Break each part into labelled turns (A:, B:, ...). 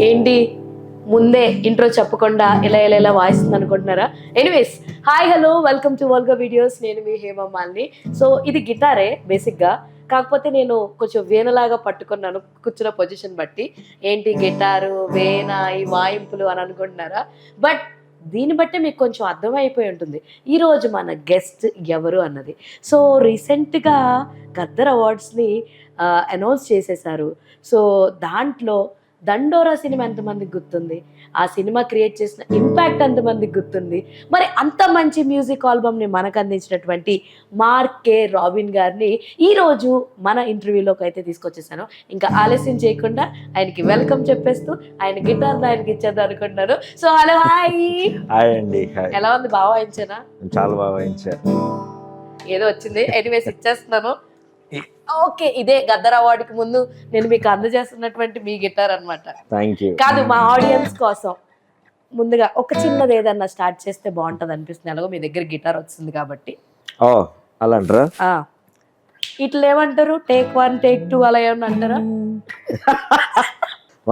A: ఏంటి ముందే ఇంట్రో చెప్పకుండా ఇలా వాయిస్తుంది అనుకుంటున్నారా? Anyways, hi hello welcome to Volga videos. నేను మీ హేమమాలిని. సో ఇది గిటారే బేసిక్గా, కాకపోతే నేను కొంచెం వీణలాగా పట్టుకున్నాను కూర్చున్న పొజిషన్ బట్టి. ఏంటి గిటారు వీణ ఈ వాయింపులు అని అనుకుంటున్నారా? బట్ దీన్ని బట్టి మీకు కొంచెం అర్థమైపోయి ఉంటుంది ఈరోజు మన గెస్ట్ ఎవరు అన్నది. సో రీసెంట్గా గద్దర్ అవార్డ్స్ని అనౌన్స్ చేసేసారు. సో దాంట్లో దండోరా సినిమా ఎంతమందికి గుర్తుంది? ఆ సినిమా క్రియేట్ చేసిన ఇంపాక్ట్ ఎంతమందికి గుర్తుంది? మరి అంత మంచి మ్యూజిక్ ఆల్బమ్ని మనకు అందించినటువంటి మార్క్ కే రాబిన్ గారిని ఈరోజు మన ఇంటర్వ్యూలోకి అయితే తీసుకొచ్చేసాను. ఇంకా ఆలస్యం చేయకుండా ఆయనకి వెల్కమ్ చెప్పేస్తూ ఆయన గిటార్ ఆయనకి ఇచ్చేద్దాం అనుకుంటున్నాను. So hello, hi.
B: హాయ్ అండి.
A: ఎలా ఉంది? బాగా వాయించానా?
B: చాలా బాగా వాయించారు.
A: ఏదో వచ్చింది. ఎనీవేస్ ఇచ్చేస్తున్నాను. ఓకే, ఇదే గద్దర్ అవార్డుకి ముందు నేను మీకు అందజేస్తున్నటువంటి మీ గిటార్ అన్నమాట.
B: థాంక్యూ.
A: కాదు, మా ఆడియన్స్ కోసం ముందుగా ఒక చిన్నది ఏదన్నా స్టార్ట్ చేస్తే బాగుంటది అనిపిస్తుంది. ఎలాగో మీ దగ్గర గిటార్ వచ్చింది కాబట్టి.
B: ఓ అలా అంటారా?
A: ఇట్లా ఏమంటారు, టేక్ 1 టేక్ 2 అలా ఏమన్నా అంటారా?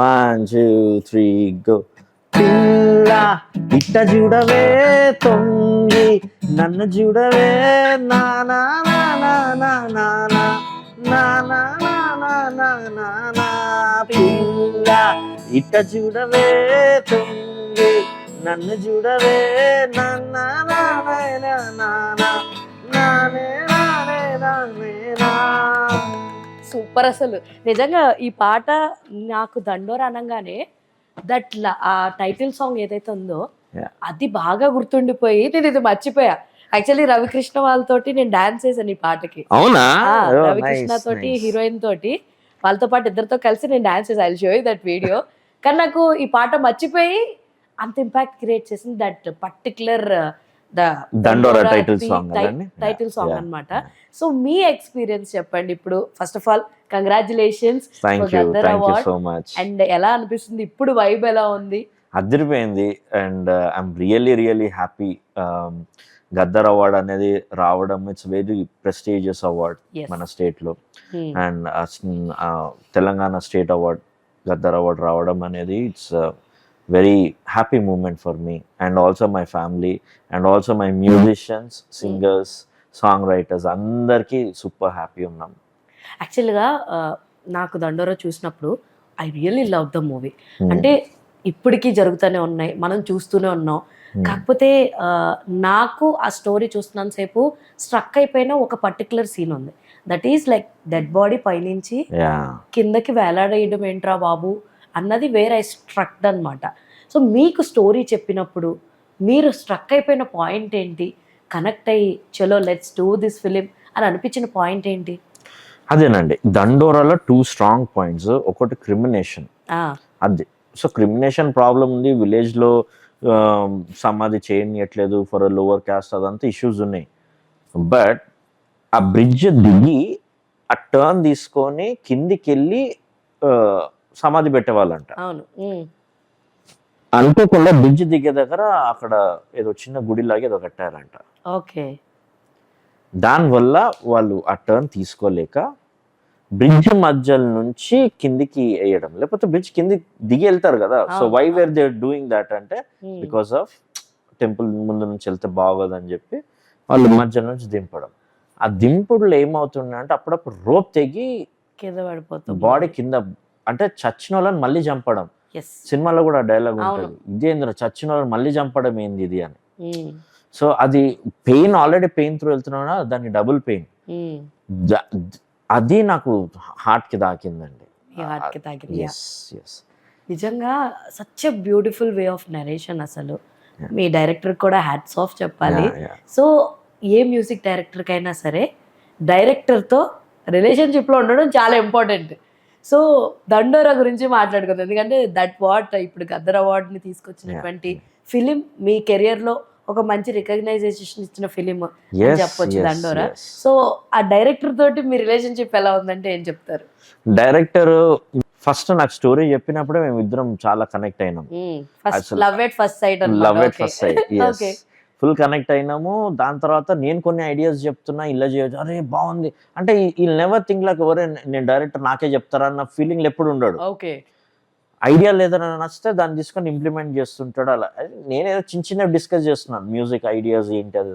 B: 1 2 3 గో. పిల్ల ఇట్ట చూడవే తొంగి, నన్ను చూడవే నా నా నా నా నా నా నా నా నా నా నా నా నా. పిల్ల ఇట్ట చూడవే తొంగి, నన్ను చూడవే నా నా నా నా నా నా నానే నానే నానే నా.
A: సూపర్. అసలు నిజంగా ఈ పాట నాకు దండోరా అనగానే ఆ టైటిల్ సాంగ్ ఏదైతే ఉందో అది బాగా గుర్తుండిపోయి నేను ఇది మర్చిపోయా. యాక్చువల్లీ రవికృష్ణ వాళ్ళతోటి నేను డాన్స్ చేశాను ఈ పాటకి.
B: అవునా?
A: రవికృష్ణ తోటి, హీరోయిన్ తోటి, వాళ్ళతో పాటు ఇద్దరితో కలిసి నేను డాన్స్ చేశాను. I show you that video. కానీ నాకు ఈ పాట మర్చిపోయి అంత ఇంపాక్ట్ క్రియేట్ చేసింది దట్ పర్టికులర్
B: దండోరా టైటిల్ సాంగ్
A: అన్నమాట. సో మీ ఎక్స్పీరియన్స్ చెప్పండి ఇప్పుడు. First of all congratulations Gaddar award. And ఎలా అనిపిస్తుంది ఇప్పుడు? వైబ్ ఎలా ఉంది?
B: అదిరిపోయింది. And I'm really happy. Gaddar award అనేది రావడం, ఇట్స్ వెరీ ప్రెస్టీజియస్ అవార్డ్ మన స్టేట్ లో. And Telangana state award, Gaddar award రావడం అనేది it's very happy moment for me and also my family and also my musicians, singers, songwriters అందరికి సూపర్ హ్యాపీ ఉన్నాం.
A: యాక్చువల్గా నాకు దండోరా చూసినప్పుడు I really love the movie. అంటే ఇప్పటికీ జరుగుతూనే ఉన్నాయి, మనం చూస్తూనే ఉన్నాం. కాకపోతే నాకు ఆ స్టోరీ చూస్తున్నంతసేపు స్ట్రక్ అయిపోయిన ఒక పర్టికులర్ సీన్ ఉంది. That is like dead body పైనుంచి కిందకి వేలాడేయడం ఏంట్రా బాబు అన్నది వేరే స్ట్రక్డ్ అనమాట. సో మీకు స్టోరీ చెప్పినప్పుడు మీరు స్ట్రక్ అయిపోయిన పాయింట్ ఏంటి? కనెక్ట్ అయ్యి చలో లెట్స్ డూ దిస్ ఫిలిం అని అనిపించిన పాయింట్ ఏంటి?
B: అదేనండి, దండోరాలో 2 స్ట్రాంగ్ పాయింట్స్. ఒకటి క్రిమినేషన్. అది సో క్రిమినేషన్ ప్రాబ్లం ఉంది విలేజ్లో. సమాధి చేయనియట్లేదు ఫర్ లోవర్ క్యాస్ట్, అదంతా ఇష్యూస్ ఉన్నాయి. బట్ ఆ బ్రిడ్జ్ దిగి ఆ టర్న్ తీసుకొని కిందికి వెళ్ళి సమాధి పెట్టేవాళ్ళంట. అనుకోకుండా బ్రిడ్జ్ దిగే దగ్గర అక్కడ ఏదో చిన్న గుడిలాగా ఏదో కట్టారంట.
A: ఓకే.
B: దానివల్ల వాళ్ళు ఆ టర్న్ తీసుకోలేక బ్రిడ్జ్ మధ్య నుంచి కిందికి వేయడం, లేకపోతే బ్రిడ్జ్ కింది దిగి వెళ్తారు కదా. So why were they doing that అంటే బికాస్ ఆఫ్ టెంపుల్ ముందు నుంచి వెళ్తే బాగోదని చెప్పి వాళ్ళు మధ్య నుంచి దింపడం. ఆ దింపుడులో ఏమవుతుండే అంటే అప్పుడప్పుడు రోప్ తెగి
A: కింద పడిపోతుంది,
B: బాడీ కింద. అంటే చచ్చిన వాళ్ళని మళ్ళీ చంపడం. సినిమాలో కూడా డైలాగ్ ఉంటుంది, ఇదేంద్ర చచ్చిన వాళ్ళని మళ్ళీ చంపడం ఏంది ఇది అని. సో అది పెయిన్, ఆల్రెడీ పెయిన్ త్రూ వెళ్తున్నా దాన్ని డబుల్ పెయిన్. అది నాకు హార్ట్ కి తాకిందండి.
A: నిజంగా such a beautiful way of narration. అసలు మీ డైరెక్టర్ కూడా హ్యాట్స్ ఆఫ్ చెప్పాలి. సో ఏ మ్యూజిక్ డైరెక్టర్ కైనా సరే డైరెక్టర్తో రిలేషన్షిప్లో ఉండడం చాలా ఇంపార్టెంట్. సో దండోరా గురించి మాట్లాడుకుందాం, ఎందుకంటే దట్ వాట్ ఇప్పుడు గద్దర్ అవార్డ్ని తీసుకొచ్చినటువంటి ఫిలిం మీ కెరియర్లో ఒక మంచి రికగ్నైజేషన్ ఇచ్చిన ఫిలిం అని చెప్పొచ్చు దండోరా. సో ఆ డైరెక్టర్ తోటి మీ రిలేషన్షిప్ ఎలా ఉందంటే ఏం చెప్తారు?
B: డైరెక్టర్ ఫస్ట్ నాకు స్టోరీ చెప్పినప్పుడే మేము ఇద్దరం చాలా కనెక్ట్ అయినాం.
A: Love at first sight.
B: Full connect అయినాము. దాని తర్వాత నేను కొన్ని ఐడియాస్ చెప్తున్నా, ఇలా చేయొచ్చు, అరే బాగుంది అంటే ఈ నెవర్ థింక్ లైక్ ఎవరే నేను డైరెక్టర్ నాకే చెప్తారా అన్న ఫీలింగ్ ఎప్పుడు ఉండడు. ఐడియా లేదని నచ్చితే దాన్ని తీసుకొని ఇంప్లిమెంట్ చేస్తుంటాడు. అలా నేనేదో చిన్న చిన్న డిస్కస్ చేస్తున్నాను మ్యూజిక్ ఐడియాస్ ఏంటి అది.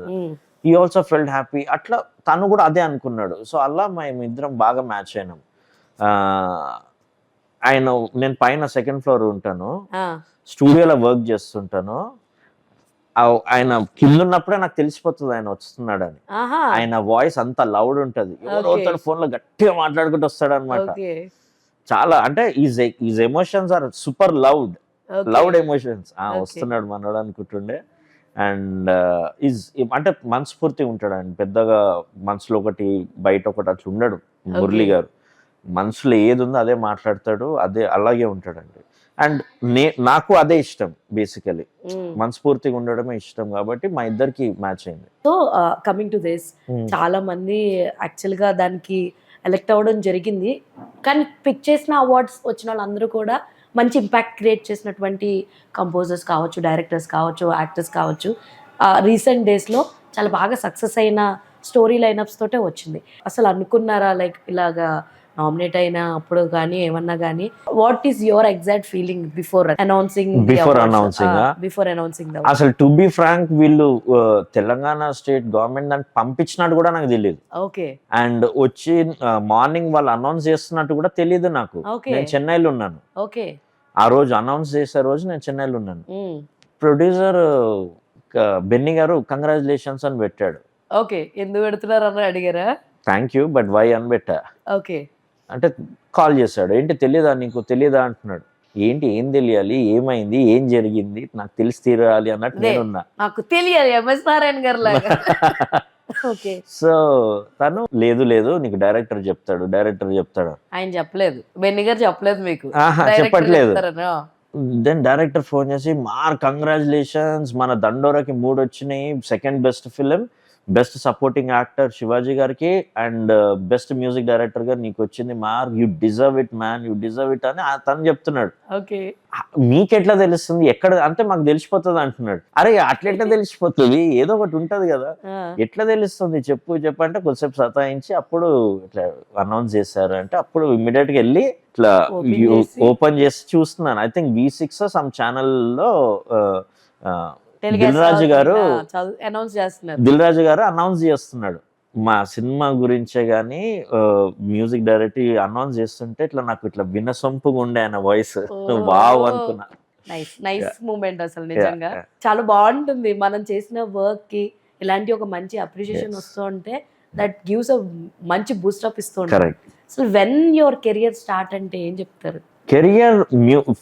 B: ఈ ఆల్సో ఫెల్ట్ హ్యాపీ. అట్లా తను కూడా అదే అనుకున్నాడు. సో అలా మేము ఇద్దరం బాగా మ్యాచ్ అయినాం. నేను పైన సెకండ్ ఫ్లోర్ ఉంటాను, స్టూడియోలో వర్క్ చేస్తుంటాను. ఆయన కింద ఉన్నప్పుడే నాకు తెలిసిపోతుంది ఆయన వస్తున్నాడని. ఆయన వాయిస్ అంత లౌడ్ ఉంటది, ఎవరో ఫోన్ లో గట్టిగా మాట్లాడుకుంటూ వస్తాడు అనమాట. చాలా అంటే his emotions are super loud emotions. వస్తున్నాడు మనోడు అనుకుంటుండే. అండ్ ఈజ్ అంటే మనస్ఫూర్తి ఉంటాడు ఆయన, పెద్దగా మనసులో ఒకటి బయట ఒకటి అట్లా ఉండడు. మురళి గారు మనసులో ఏది ఉందో అదే మాట్లాడతాడు, అదే అలాగే ఉంటాడండి. అండ్ నాకు అదే ఇష్టం, బేసికలీ మనస్ఫూర్తిగా ఉండడమే ఇష్టం కాబట్టి మా ఇద్దరికి మ్యాచ్ అయింది.
A: సో కమింగ్ టు దిస్, చాలా మంది యాక్చువల్ గా దానికి ఎలెక్ట్ అవ్వడం జరిగింది, కానీ పిక్ చేసిన అవార్డ్స్ వచ్చిన వాళ్ళందరూ కూడా మంచి ఇంపాక్ట్ క్రియేట్ చేసినటువంటి కంపోజర్స్ కావచ్చు, డైరెక్టర్స్ కావచ్చు, యాక్టర్స్ కావచ్చు. రీసెంట్ డేస్లో చాలా బాగా సక్సెస్ అయిన స్టోరీ లైనప్స్ తోటే వచ్చింది. అసలు అనుకున్నారా లైక్ ఇలాగా నామినేట్ అయినా అప్పుడు కానీ ఏమన్నా కానీ? What is your exact feeling before announcing?
B: అసలు టు బి ఫ్రాంక్, వీళ్ళు తెలంగాణ స్టేట్ గవర్నమెంట్ దాన్ని పంపించినట్టు కూడా నాకు తెలియదు.
A: ఓకే.
B: అండ్ వచ్చి మార్నింగ్ వాళ్ళు అనౌన్స్ చేస్తున్నట్టు కూడా తెలియదు నాకు. నేను చెన్నైలో ఉన్నాను.
A: ఓకే.
B: ఆ రోజు అనౌన్స్ చేసే రోజు నేను చెన్నైలో ఉన్నాను. ప్రొడ్యూసర్ బెన్నీ గారు కంగ్రాచులేషన్స్ అని పెట్టాడు.
A: ఓకే. ఎందుకు పెడుతున్నారు అని అడిగారా?
B: థ్యాంక్ యూ బట్ వై అని పెట్టా.
A: ఓకే.
B: అంటే కాల్ చేశాడు, ఏంటి తెలియదా నీకు, తెలియదా అంటున్నాడు. ఏంటి, ఏం తెలియాలి, ఏమైంది, ఏం జరిగింది, నాకు తెలిసి తీరాలి అన్నట్టు నేనున్నా.
A: నాకు తెలియాలి ఎంఎస్ నారాయణ గారు లాగా. ఓకే.
B: సో తను లేదు నీకు డైరెక్టర్ చెప్తాడు
A: ఆయన చెప్పలేదు, బెన్నీ గారు చెప్పలేదు మీకు?
B: చెప్పట్లేదు. దెన్ డైరెక్టర్ ఫోన్ చేసి, కంగ్రాచులేషన్స్, మన దండోరాకి 3 వచ్చినాయి, second best film, best supporting actor Shivaji గారికి, అండ్ బెస్ట్ మ్యూజిక్ డైరెక్టర్ గా నీకు వచ్చింది mark, you deserve it man, you deserve it అని తను చెప్తున్నాడు.
A: ఓకే.
B: మీకెట్లా తెలుస్తుంది, ఎక్కడ అంటే మాకు తెలిసిపోతుంది అంటున్నాడు. అరే అట్లెట్లా తెలిసిపోతుంది, ఏదో ఒకటి ఉంటది కదా, ఎట్లా తెలుస్తుంది చెప్పు అంటే కొద్దిసేపు సతాయించి అప్పుడు ఇట్లా అనౌన్స్ చేశారు అంటే అప్పుడు ఇమ్మీడియట్ గా వెళ్ళి ఇట్లా ఓపెన్ చేసి చూస్తున్నాను. ఐ థింక్ V6 సమ్ ఛానల్లో దిల్ రాజు గారు అనౌన్స్ చేస్తున్నాడు మా సినిమా గురించే గానీ మ్యూజిక్ డైరెక్టర్ అనౌన్స్ చేస్తుంటే ఇట్లా నాకు ఇట్లా వినసొంపుగా ఉండే ఆయన వాయిస్. వావ్ అనుకున్నా.
A: నైస్ మూమెంట్ అసలు నిజంగా చాలా బాగుంటుంది. మనం చేసిన వర్క్ కి ఇలాంటి ఒక మంచి అప్రిషియేషన్ వస్తూ ఉంటే దట్ గివ్స్ అ మంచి బూస్టప్ ఇస్తూ ఉంటుంది. So when your career start అంటే ఏం చెప్తారు?
B: కెరియర్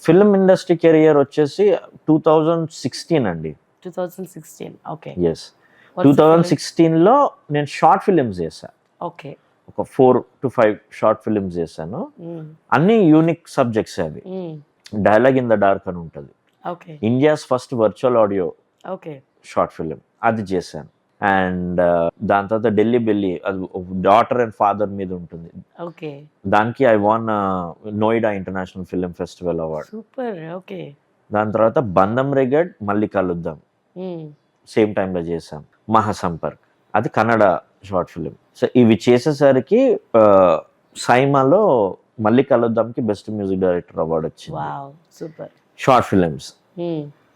B: ఫిల్మ్ ఇండస్ట్రీ కెరియర్ వచ్చేసి 2016 అండి.
A: 2016. ఓకే.
B: yes 2016 లో నేను షార్ట్ ఫిలిమ్స్ చేశాను.
A: ఓకే.
B: ఒక 4 to 5 షార్ట్ ఫిలిమ్స్ చేశాను. అన్ని యూనిక్ సబ్జెక్ట్స్ అవి. డైలాగ్ ఇన్ ద డార్క్ అని ఉంటుంది.
A: Okay.
B: India's first virtual audio
A: okay
B: short film అది చేశాను. అండ్ దాని తర్వాత ఢిల్లీ బెల్లి, అది డాటర్ అండ్ ఫాదర్ మీద ఉంటుంది.
A: ఓకే.
B: దానికి I won Noida international film festival award.
A: Super. Okay.
B: దాని తర్వాత బంధం రెగడ్ మళ్ళీ కలుద్దాం సేమ్ టైంలో చేశాం. మహాసంపర్క్ అది కన్నడ షార్ట్ ఫిలిం. సో ఇవి చేసేసరికి సైమాలో మళ్ళీ కలుద్దాంకి బెస్ట్ మ్యూజిక్ డైరెక్టర్ అవార్డు వచ్చింది.
A: సూపర్.
B: షార్ట్ ఫిలిమ్స్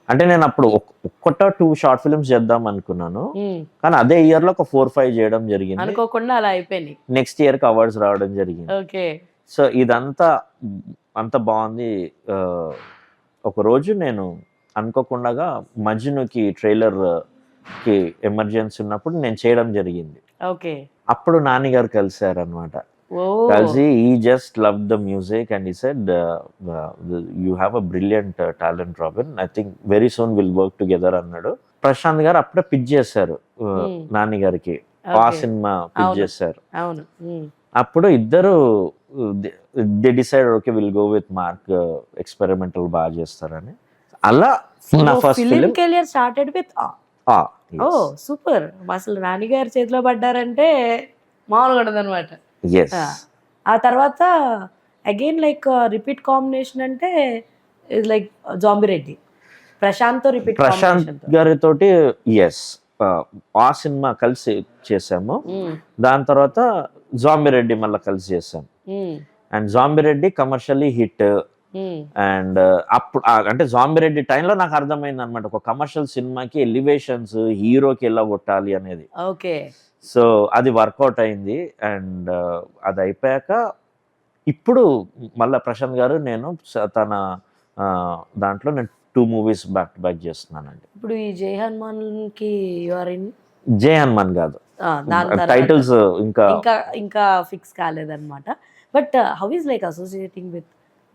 B: అంటే నేను అప్పుడు 1-2 షార్ట్ ఫిలిమ్స్ చేద్దాం అనుకున్నాను, కానీ అదే ఇయర్ లో ఒక 4-5 చేయడం జరిగింది.
A: అనుకోకుండా అలా అయిపోయింది.
B: నెక్స్ట్ ఇయర్ కి అవార్డ్స్ రావడం జరిగింది.
A: ఓకే.
B: సో ఇదంతా అంత బాగుంది. ఒక రోజు నేను అనుకోకుండా మజ్నుకి ట్రైలర్ కి ఎమర్జెన్సీ ఉన్నప్పుడు నేను చేయడం జరిగింది.
A: ఓకే.
B: అప్పుడు నాని గారు కలిసారు అనమాట. కలిసి he just loved the music and he said you have a brilliant talent Robin, I think very soon we'll work together అన్నాడు. ప్రశాంత్ గారు అప్పుడే పిచ్ చేశారు నాని గారికి, ఆ సినిమా పిచ్ చేశారు. అప్పుడు ఇద్దరు they decide okay will go with Mark, experimental బాగా చేస్తారని. అలా నా first film
A: career started with ఓ సూపర్. అసలు నాని గారి చేతిలో పడ్డారంటే మామూలుగా ఉండదు అనమాట. ఆ తర్వాత అగైన్ లైక్ రిపీట్ కాంబినేషన్ అంటే లైక్ జాంబిరెడ్డి, ప్రశాంత్
B: గారితో ఆ సినిమా కలిసి చేసాము. దాని తర్వాత జాంబిరెడ్డి మళ్ళీ కలిసి చేసాం. And Zombie Reddy commercially hit, and అప్పుడు అంటే జాంబిరెడ్డి టైంలో నాకు అర్థమైంది అనమాట, ఒక కమర్షియల్ సినిమాకి ఎలివేషన్స్ హీరోకి ఎలా కొట్టాలి అనేది.
A: ఓకే.
B: సో అది వర్కౌట్ అయింది. అండ్ అది అయిపోయాక ఇప్పుడు మళ్ళీ ప్రశాంత్ గారు నేను తన దాంట్లో నేను 2 మూవీస్ బ్యాక్ టు బ్యాక్ చేస్తున్నానండి.
A: ఇప్పుడు ఈ జై హనుమాన్ కి యు ఆర్ ఇన్
B: జై హనుమాన్ కాదు,
A: దాని తర్వాత
B: టైటిల్స్ ఇంకా
A: ఇంకా ఫిక్స్ కాలేదన్నమాట. But how is like associating with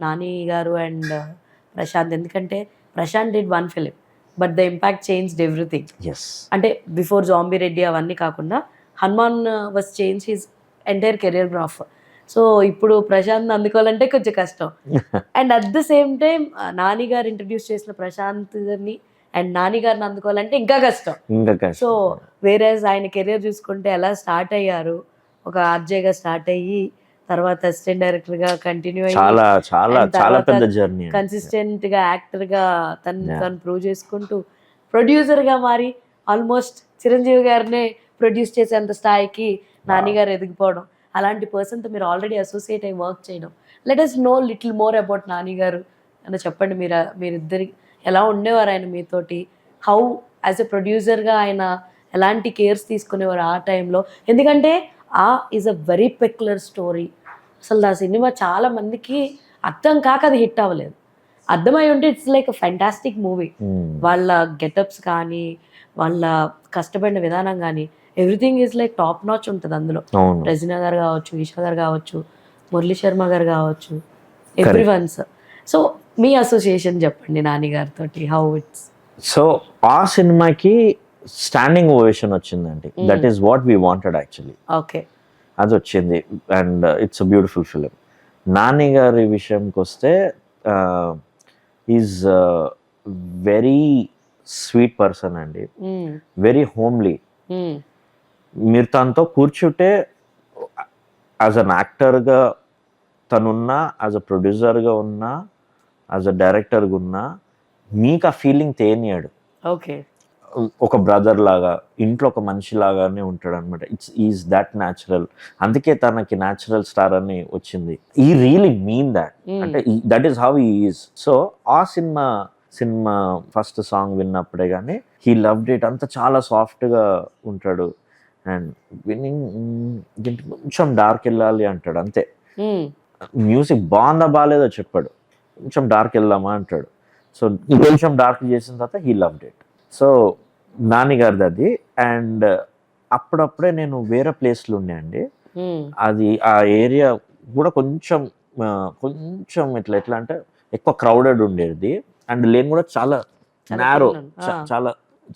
A: Nani garu and Prashanth? ఎందుకంటే Prashanth did 1 film but the impact changed everything.
B: Yes,
A: అంటే బిఫోర్ జాంబీ రెడ్డి అవన్నీ కాకుండా Hanuman was change his entire career graph. So ఇప్పుడు ప్రశాంత్ అందుకోవాలంటే కొంచెం కష్టం. And at the same time Nani garu introduce చేసిన ప్రశాంత్ గారిని అండ్ నాని గారిని అందుకోవాలంటే ఇంకా కష్టం. సో వేరే ఆయన కెరియర్ చూసుకుంటే ఎలా స్టార్ట్ అయ్యారు, ఒక ఆర్జేగా స్టార్ట్ అయ్యి తర్వాత అసిస్టెంట్ డైరెక్టర్ గా కంటిన్యూ అయ్యి
B: చాలా చాలా చాలా పెద్ద జర్నీ,
A: కన్సిస్టెంట్ గా యాక్టర్ గా తను ప్రూవ్ చేసుకుంటూ ప్రొడ్యూసర్ గా మారి ఆల్మోస్ట్ చిరంజీవి గారినే ప్రొడ్యూస్ చేసేంత స్థాయికి నాని గారు ఎదిగిపోవడం. అలాంటి పర్సన్ తో మీరు ఆల్రెడీ అసోసియేట్ అయ్యి వర్క్ చేయడం. Let us know little more about Nani గారు అని చెప్పండి. మీరిద్దరి ఎలా ఉండేవారు ఆయన మీతోటి? హౌ యాజ్ ఎ ప్రొడ్యూసర్గా ఆయన ఎలాంటి కేర్స్ తీసుకునేవారు ఆ టైంలో? ఎందుకంటే is a very peculiar story. అసలు ఆ సినిమా చాలా మందికి అర్థం కాక అది హిట్ అవ్వలేదు. అర్థమై ఉంటే it's like a fantastic movie. వాళ్ళ గెటప్స్ కానీ వాళ్ళ కష్టపడిన విధానం కానీ everything is like top notch ఉంటుంది అందులో. రెజినా గారు కావచ్చు, ఈషా గారు కావచ్చు, మురళీ శర్మ గారు కావచ్చు, ఎవ్రీ వన్స్. సో మీ అసోసియేషన్ చెప్పండి నాని గారితో, హౌ ఇట్స్?
B: సో ఆ సినిమాకి స్టాండింగ్ ఓవేషన్ వచ్చిందండి. That is what we wanted actually.
A: Okay,
B: అది వచ్చింది. And it's a beautiful film. Nani గారి విషయంకి వస్తే ఈజ్ వెరీ స్వీట్ పర్సన్ అండి, వెరీ హోమ్లీ. మీరు తనతో కూర్చుంటే యాజ్ అన్ యాక్టర్గా తనున్నా, యాజ్ అ ప్రొడ్యూసర్గా ఉన్నా, యాజ్ అ డైరెక్టర్గా ఉన్నా మీకు ఆ ఫీలింగ్ తేనియాడు.
A: ఓకే,
B: ఒక బ్రదర్ లాగా, ఇంట్లో ఒక మనిషి లాగానే ఉంటాడు అనమాట. Is that natural. అందుకే తనకి న్యాచురల్ స్టార్ అని వచ్చింది. ఈ రియలీ మీన్ దాట్, అంటే that is how he is. So ఆ సినిమా ఫస్ట్ సాంగ్ విన్నప్పుడే కానీ హీ లవ్డ్ ఇట్. అంత చాలా సాఫ్ట్గా ఉంటాడు. అండ్ విన్నింగ్ కొంచెం డార్క్ వెళ్ళాలి అంటాడు అంతే. మ్యూజిక్ బాగుందా బాగాలేదో చెప్పాడు, కొంచెం డార్క్ వెళ్దామా అంటాడు. సో కొంచెం డార్క్ చేసిన తర్వాత he loved it. So Nani గారిది అది. అండ్ అప్పుడప్పుడే నేను వేరే ప్లేస్లో ఉండే అండి. అది ఆ ఏరియా కూడా కొంచెం ఎట్లా అంటే ఎక్కువ క్రౌడెడ్ ఉండేది. అండ్ లేన్ కూడా చాలా నారో, చాలా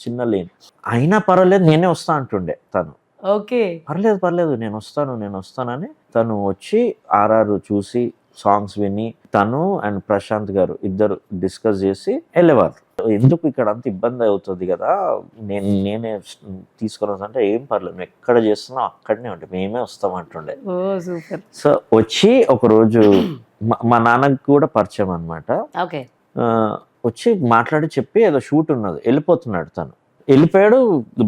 B: చిన్న లేన్. అయినా పర్వాలేదు నేనే వస్తా అంటుండే తను.
A: ఓకే,
B: పర్లేదు నేను వస్తానని తను వచ్చి ఆర్ఆర్ చూసి సాంగ్స్ విని తను అండ్ ప్రశాంత్ గారు ఇద్దరు డిస్కస్ చేసి వెళ్ళేవారు. ఎందుకు ఇక్కడ అంత ఇబ్బంది అవుతుంది కదా, నేనే తీసుకొని వస్తా అంటే ఏం పర్లేదు, నువ్వు ఎక్కడ చేస్తున్నావు అక్కడనే ఉంటే మేమే వస్తాం అంటుండే. సో వచ్చి ఒకరోజు మా నాన్నకి కూడా పరిచయం అనమాట. వచ్చి మాట్లాడి చెప్పి ఏదో షూట్ ఉన్నది, వెళ్ళిపోతున్నాడు. తను వెళ్ళిపోయాడు,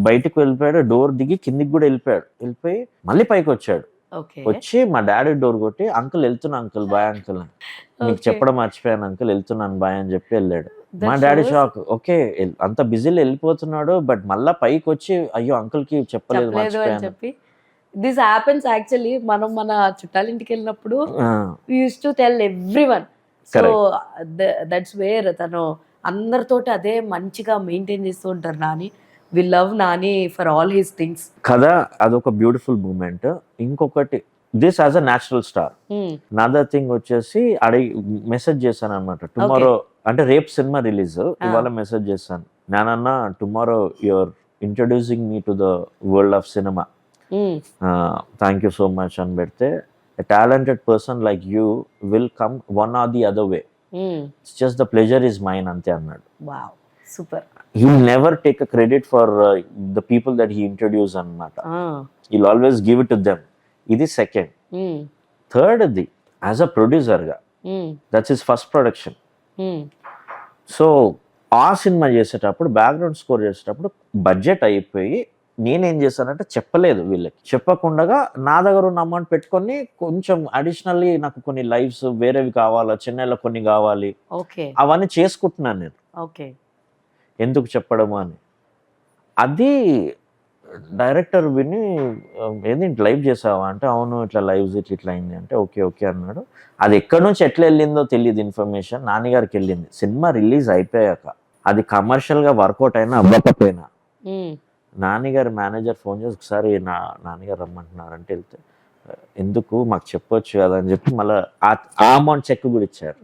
B: బయటకు వెళ్ళిపోయాడు, డోర్ దిగి కిందికి కూడా వెళ్ళిపోయి మళ్ళీ పైకి వచ్చాడు. వచ్చి మా డాడీ డోర్ కొట్టి అంకుల్ వెళ్తున్నా అంకుల్, బాయ్ అంకుల్, మీకు చెప్పడం మర్చిపోయాను అంకుల్, వెళ్తున్నాను బాయ్ అని చెప్పి వెళ్ళాడు. మా డాడీ షాక్. ఓకే, అంత బిజీలో వెళ్ళిపోతున్నాడు, బట్ మళ్ళా పైకి వచ్చి అయ్యో అంకుల్ కి చెప్పలేదు మర్చిపోయాను.
A: This happens actually. మనం మన చుట్టాలింటికి వెళ్ళినప్పుడు we used to tell everyone. So that's where తను అందరితోటి అదే మంచిగా మెయింటైన్ చేస్తూ ఉంటారు Nani. We love Nani for all his things
B: కదా. అదొక బ్యూటిఫుల్ మూమెంట్. ఇంకొకటి this as a natural star. Another thing వచ్చేసి మెసేజ్ చేశాను అనమాట. టుమారో అంటే రేపు సినిమా రిలీజ్, ఇవాళ మెసేజ్ చేశాను, నాన్న tomorrow your introducing me to the world of cinema, thank you so much అని పెడితే, a talented person like you will come one or the other way. It's just the pleasure is mine ante annadu.
A: Wow, super.
B: He will never take a credit for the people that he introduced annamata. He'll always give it to them. Idi second. Third adi as a producer ga, that's his first production. So ఆ cinema చేసేటప్పుడు background score చేసేటప్పుడు budget అయిపోయి నేనేం చేశానంటే చెప్పలేదు వీళ్ళకి, చెప్పకుండా నా దగ్గర ఉన్న అమౌంట్ పెట్టుకొని కొంచెం అడిషనల్లీ నాకు కొన్ని లైవ్స్ వేరేవి కావాలా, చెన్నైలో కొన్ని కావాలి,
A: ఓకే
B: అవన్నీ చేసుకుంటున్నాను నేను.
A: ఓకే
B: ఎందుకు చెప్పడము అని. అది డైరెక్టర్ విని ఏంది లైవ్ చేసావా అంటే, అవును ఇట్లా లైవ్స్ ఇట్లా అయింది అంటే, ఓకే ఓకే అన్నాడు. అది ఎక్కడి నుంచి ఎట్లా వెళ్ళిందో తెలియదు ఇన్ఫర్మేషన్, నాన్నగారికి వెళ్ళింది. సినిమా రిలీజ్ అయిపోయాక అది కమర్షియల్గా వర్కౌట్ అయినా అవ్వకపోయినా నాన్నగారి మేనేజర్ ఫోన్ చేసి ఒకసారి నాన్నగారు రమ్మంటున్నారు అంటే వెళ్తే, ఎందుకు మాకు చెప్పొచ్చు కదా అని చెప్పి మళ్ళీ ఆ అమౌంట్ చెక్ కూడా ఇచ్చారు.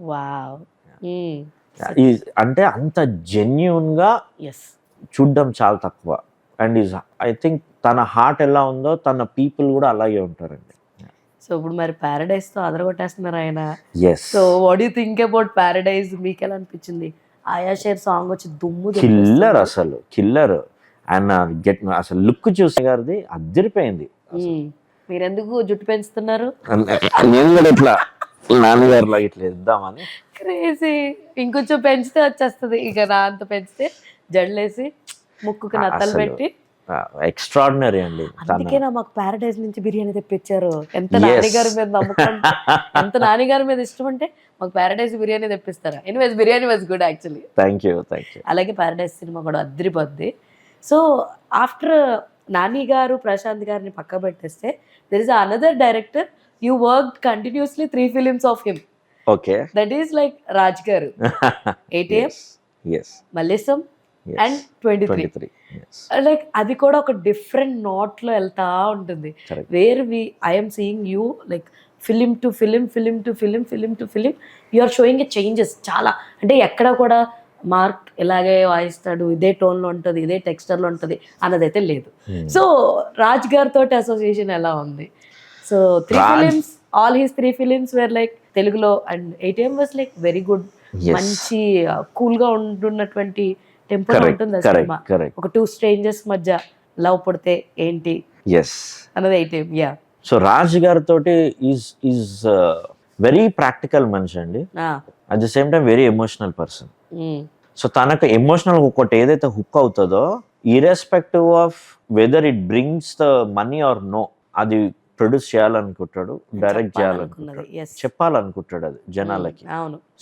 B: అంటే అంత జెన్యూన్గా చూడడం చాలా తక్కువ. అండ్ ఐ థింక్ తన హార్ట్ ఎలా ఉందో తన పీపుల్ కూడా అలాగే ఉంటారండి.
A: సో ఇప్పుడు మరి ప్యారడైజ్ తో అదరగొట్టేస్తున్నారు ఆయన.
B: Yes.
A: So what you think about Paradise? మీకు ఎలా అనిపించింది? ఆయా షేర్ సాంగ్ వచ్చి దుమ్ము
B: కిల్లర్, అసలు కిల్లర్. ఆయన అసలు లుక్ చూసి గారిది అదిరిపోయింది.
A: మీరెందుకు జుట్టు పెంచుతున్నారు?
B: నేను కూడా ఇట్లా నాన్నగారు లాగా ఇట్లా ఇద్దామని.
A: క్రేజీ. ఇంకొంచెం పెంచితే వచ్చేస్తుంది. ఇక నా అంత పెంచితే జడలేసి ముక్కుకి నత్తలు పెట్టి
B: ఎక్స్ట్రాడినరీ అండి.
A: అందుకేనా మాకు ప్యారడైజ్ నుంచి బిర్యానీ తెప్పించారు. ఎంత నాన్నగారి మీద నమ్మకం, ఎంత నాన్నగారి మీద ఇష్టం అంటే మాకు ప్యారడైజ్ బిర్యానీ తెప్పిస్తారా? Anyways biryani was good actually.
B: Thank you.
A: అలాగే ప్యారడైజ్ సినిమా కూడా అదిరిపోద్ది. సో ఆఫ్టర్ నాని గారు ప్రశాంత్ గారిని పక్క పెట్టేస్తే there is another director you work continuously 3 films of him.
B: Okay.
A: That is like Raj గారు, ATM, మల్లేశం అండ్ 23. లైక్ అది కూడా ఒక డిఫరెంట్ నోట్ లో వెళ్తా ఉంటుంది. Where I'm seeing you like film to film, film to film, film to film, you are showing a changes చాలా. అంటే ఎక్కడ కూడా మార్క్ ఇలాగే వాయిస్తాడు, ఇదే టోన్ లో ఉంటుంది, ఇదే టెక్స్చర్ లో ఉంటుంది అన్నదైతే లేదు. సో రాజ్ గారితో అసోసియేషన్ ఎలా ఉంది? So 3 films, all his 3 films were like తెలుగులో, and ATM was like very good. మంచి కూల్ గా ఉంటున్నటువంటి టెంపో ఉంటుంది ఆ సినిమా. ఒక 2 strangers మధ్య లవ్ పడితే ఏంటి అన్నది ATM. యా.
B: సో రాజ్ గారితో ఈజ్ వెరీ ప్రాక్టికల్ మనిషి అండి. At the same time very emotional person. So తనకు ఎమోషనల్ ఒకటి ఏదైతే హుక్ అవుతుందో, irrespective of whether it brings the money or no, అది ప్రొడ్యూస్ చేయాలనుకుంటాడు, డైరెక్ట్ చేయాలనుకుంటాడు, చెప్పాలనుకుంటాడు అది జనాలకి.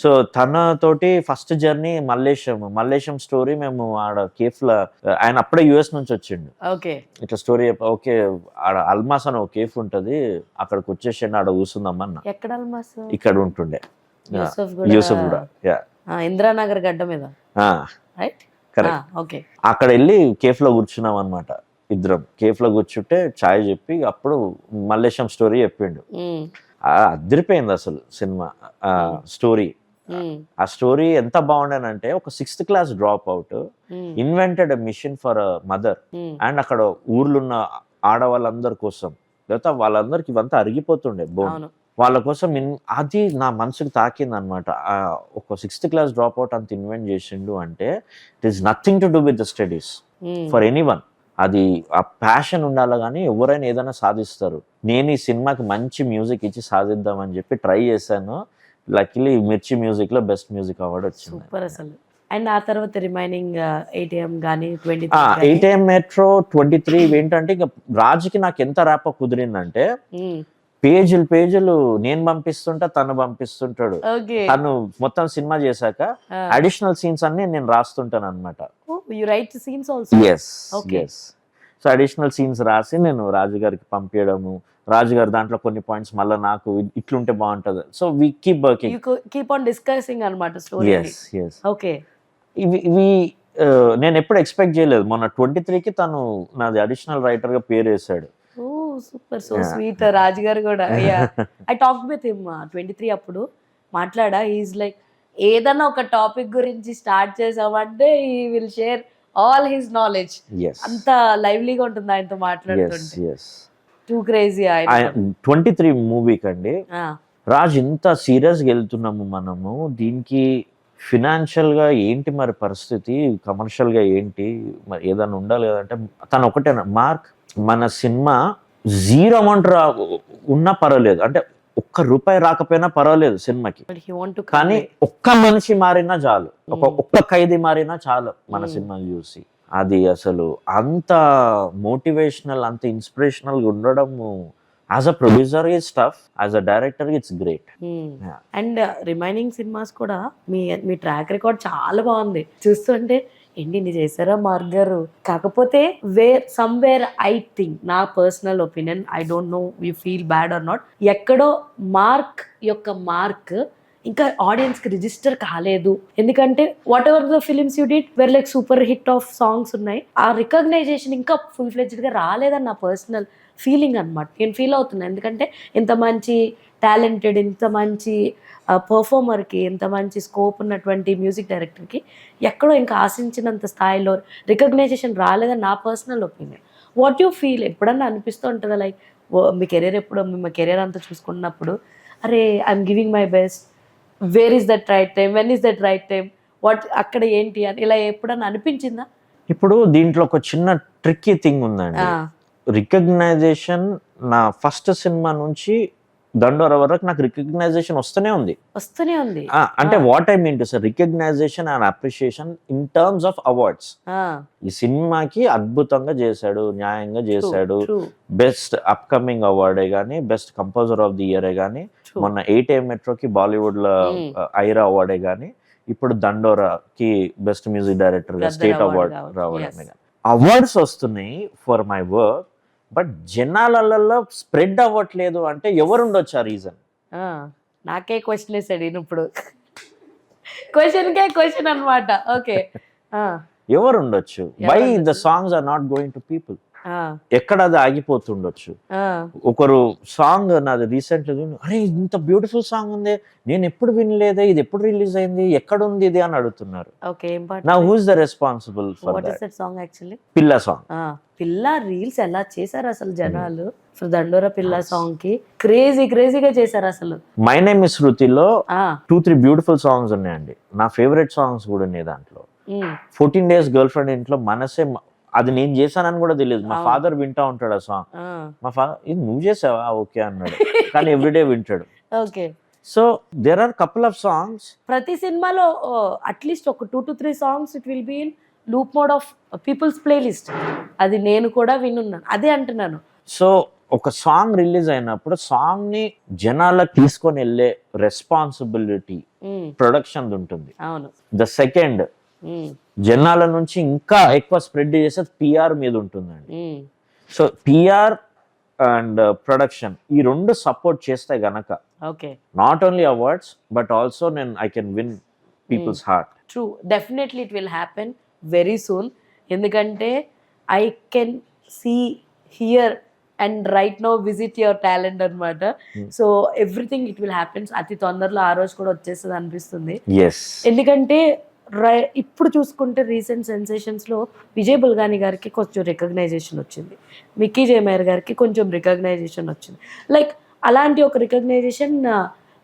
B: సో తనతోటి ఫస్ట్ జర్నీ మల్లేశం స్టోరీ. మేము ఆడ కేఫ్ లో, ఆయన అప్పుడే US నుంచి వచ్చిండు. ఇట్లా స్టోరీ ఓకే ఆడ అల్మాస్ అని ఒక కేఫ్ ఉంటది, అక్కడికి వచ్చేసిండు, ఆడ కూర్చుందామన్నా.
A: ఎక్కడ అల్మాస్?
B: ఇక్కడ ఉంటుండే యూసఫ్ కూడా.
A: ఇందిరానగర్ గడ్డ మీద.
B: అక్కడ వెళ్ళి కేఫ్ లో కూర్చున్నాం అనమాట. ఇద్దరం కేఫ్ లో కూర్చుంటే చాయ్ చెప్పి అప్పుడు మల్లేశం స్టోరీ చెప్పిండు. అదిరిపోయింది అసలు సినిమా స్టోరీ. ఆ స్టోరీ ఎంత బాగుండేనంటే, ఒక 6th class drop out invented mission for mother, and అక్కడ ఊర్లో ఉన్న ఆడవాళ్ళందరి కోసం, లేకపోతే వాళ్ళందరికి ఇవంతా అరిగిపోతుండే బోన్, వాళ్ళ కోసం అది నా మనసుకు తాకింది అనమాట. ఒక 6th class డ్రాప్ అవుట్ అంత ఇన్వెంట్ చేసిండు అంటే it is nothing to do with the studies for anyone. అది ఆ ప్యాషన్ ఉండాలి, కానీ ఎవరైనా ఏదైనా సాధిస్తారు. నేను ఈ సినిమాకి మంచి మ్యూజిక్ ఇచ్చి సాధిద్దామని చెప్పి ట్రై చేశాను. లక్కీలీ మిర్చి మ్యూజిక్ లో బెస్ట్ మ్యూజిక్ అవార్డు వచ్చింది.
A: సూపర్ అసలు. అండ్ ఆ తర్వాత రిమైనింగ్ ATM గానీ
B: ATM మెట్రో 23 ఏంటంటే, ఇక రాజుకి నాకు ఎంత ర్యాప్ కుదిరిందంటే, పేజీలు నేను పంపిస్తుంటా, తను పంపిస్తుంటాడు. తను మొత్తం సినిమా చేశాక అడిషనల్ సీన్స్ అన్ని నేను రాస్తుంటాను అనమాట. సో అడిషనల్ సీన్స్ రాసి నేను రాజు గారికి పంపించడము, రాజు గారు దాంట్లో కొన్ని పాయింట్స్ మళ్ళీ నాకు ఇట్లుంటే బాగుంటది. So we keep working,
A: keep on discussing అన్నమాట స్టోరీ. ఓకే.
B: ఇవి నేను ఎప్పుడు ఎక్స్పెక్ట్ చేయలేదు. మొన్న 23కి తను నాది అడిషనల్ రైటర్ గా పేరు వేసాడు.
A: Super, so sweet. రాజు గారు కూడా ఐ టాక్ విత్ హిమ్ 23 అప్పుడు మాట్లాడా. ఈజ్ లైక్ ఏదన్నా ఒక టాపిక్ గురించి స్టార్ట్ చేసామంటే he will share all his knowledge. అంత లైవ్లీగా ఉంటుంది ఆయనతో మాట్లాడుతుంటే. Two crazy.
B: 23 మూవీకి అండి రాజ్ ఇంత సీరియస్ గా వెళ్తున్నాము మనము, దీనికి ఫినాన్షియల్ గా ఏంటి మరి పరిస్థితి, కమర్షియల్ గా ఏంటి మరి ఏదైనా ఉండాలి కదంటే, తను ఒకటే మార్క్, మన సినిమా 0 అమౌంట్ ఉన్నా పర్వాలేదు, అంటే ₹1 రాకపోయినా పర్వాలేదు సినిమాకి, కానీ ఒక్క మనిషి మారినా చాలు, ఒక్క ఖైదీ మారినా చాలు మన సినిమా చూసి. అది అసలు అంత మోటివేషనల్, అంత ఇన్స్పిరేషనల్ ఉండడము as a producer it's tough, as a director it's great.
A: And remaining cinemas కూడా మీ మీ ట్రాక్ రికార్డ్ చాలా బాగుంది. చూస్తుంటే ఏంటి ఇన్ని చేశారా మార్క్ గారు. కాకపోతే సమ్వేర్ ఐ థింక్, నా personal opinion, I don't know you feel bad or not, ఎక్కడో మార్క్ యొక్క మార్క్ ఇంకా ఆడియన్స్ కి రిజిస్టర్ కాలేదు. ఎందుకంటే whatever the films you did were like super hit of songs ఉన్నాయి, ఆ రికగ్నైజేషన్ ఇంకా ఫుల్ ఫ్లెడ్జ్డ్ గా రాలేదని నా పర్సనల్ ఫీలింగ్ అనమాట. నేను ఫీల్ అవుతున్నాను. ఎందుకంటే ఇంత మంచి టాలెంటెడ్, ఇంత మంచి పర్ఫార్మర్కి, ఇంత మంచి స్కోప్ ఉన్నటువంటి మ్యూజిక్ డైరెక్టర్కి ఎక్కడో ఇంకా ఆశించినంత స్థాయిలో రికగ్నైజేషన్ రాలేదని నా personal opinion. What you feel? ఎప్పుడన్నా అనిపిస్తూ ఉంటుందా లైక్ మీ కెరీర్ ఎప్పుడు, మీ కెరీర్ అంతా చూసుకున్నప్పుడు అరే I'm giving my best, where is that right time, when is that right time, what అక్కడ ఏంటి అని ఇలా ఎప్పుడన్నా అనిపించిందా?
B: ఇప్పుడు దీంట్లో ఒక చిన్న ట్రిక్కీ థింగ్ ఉందండి. రికగ్నైజేషన్ నా ఫస్ట్ సినిమా నుంచి దండోర వరకు నాకు రికగ్నైజేషన్ వస్తూనే ఉంది. అంటే what I mean to say, recognition and appreciation in terms of awards. ఈ సినిమాకి అద్భుతంగా చేశాడు, న్యాయంగా చేశాడు, బెస్ట్ అప్కమింగ్ అవార్డే గానీ, బెస్ట్ కంపోజర్ ఆఫ్ ది ఇయరే గానీ, మొన్న 8AM మెట్రోకి బాలీవుడ్ లో ఐరా అవార్డే గానీ, ఇప్పుడు దండోరాకి బెస్ట్ మ్యూజిక్ డైరెక్టర్ గా స్టేట్ అవార్డ్ రావడమే గానీ అవార్డ్స్ వస్తున్నాయి ఫర్ మై వర్క్. బట్ జనాలలో స్ప్రెడ్ అవ్వట్లేదు అంటే ఎవరు ఉండొచ్చు ఆ రీజన్?
A: నాకే క్వశ్చన్ వేసాడు ఈయన ఇప్పుడు. క్వశ్చన్ అన్నమాట. ఓకే,
B: ఎవరు ఉండొచ్చు? Why the songs are not going to people? ఎక్కడ అది ఆగిపోతుండొచ్చు. ఒకరు సాంగ్ నాది రీసెంట్, అరే ఇంత బ్యూటిఫుల్ సాంగ్ ఉంది, నేను ఎప్పుడు వినలేదే, ఇది ఎప్పుడు రిలీజ్ అయింది, ఎక్కడ ఉంది ఇది అని అడుగుతున్నారు. Now who is the responsible for that song? Actually పిల్ల సాంగ్.
A: పిల్ల రీల్స్ ఎలా చేశారు అసలు జనాలు. దండోరా పిల్ల సాంగ్ కి క్రేజీగా చేశారు అసలు.
B: మై నేమ్ ఇస్ శృతిలో 2-3 బ్యూటిఫుల్ సాంగ్స్ ఉన్నాయండి. నా ఫేవరెట్ సాంగ్స్ కూడా ఉన్నాయి దాంట్లో. 14 days గర్ల్ ఫ్రెండ్ ఇంట్లో మనసే, అది నేను చేశానని కూడా తెలియదు. మా ఫాదర్ వింటా ఉంటాడు ఆ సాంగ్. మా ఫాదర్ ఇది నువ్వు చేసావా ఓకే అన్నాడు, కానీ ఎవ్రీడే వింటాడు.
A: Okay,
B: so there are couple of songs.
A: ప్రతి సినిమాలో అట్లీస్ట్ ఒక 2 to 3 సాంగ్స్ it will be in loop mode of people's playlist. అది నేను కూడా వినున్నాను, అదే అంటున్నాను.
B: సో ఒక సాంగ్ రిలీజ్ అయినప్పుడు సాంగ్ ని జనాలకు తీసుకొని వెళ్ళే రెస్పాన్సిబిలిటీ ప్రొడక్షన్ ఉంటుంది.
A: అవును.
B: ద సెకండ్, జనాల నుంచి ఇంకా ఎక్కువ స్ప్రెడ్ చేసేది పిఆర్ మీద ఉంటుందండి. సో పిఆర్ అండ్ ప్రొడక్షన్ ఈ రెండు సపోర్ట్ చేస్తే గనక not only awards but also I can win people's heart.
A: True, definitely it will happen very soon. ఎందుకంటే I can see here and right no visit your talent అనమాట. So everything it will happens. అతి తొందరలో ఆ రోజు కూడా వచ్చేస్తుంది అనిపిస్తుంది. ఎందుకంటే ఇప్పుడు చూసుకుంటే రీసెంట్ సెన్సేషన్స్లో విజయ్ బుల్గాని గారికి కొంచెం రికగ్నైజేషన్ వచ్చింది, మిక్కీ జేమేర్ గారికి కొంచెం రికగ్నైజేషన్ వచ్చింది. లైక్ అలాంటి ఒక రికగ్నైజేషన్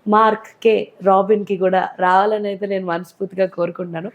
A: మార్క్ కే రాబిన్కి కూడా రావాలని అయితే నేను మనస్ఫూర్తిగా కోరుకుంటున్నాను.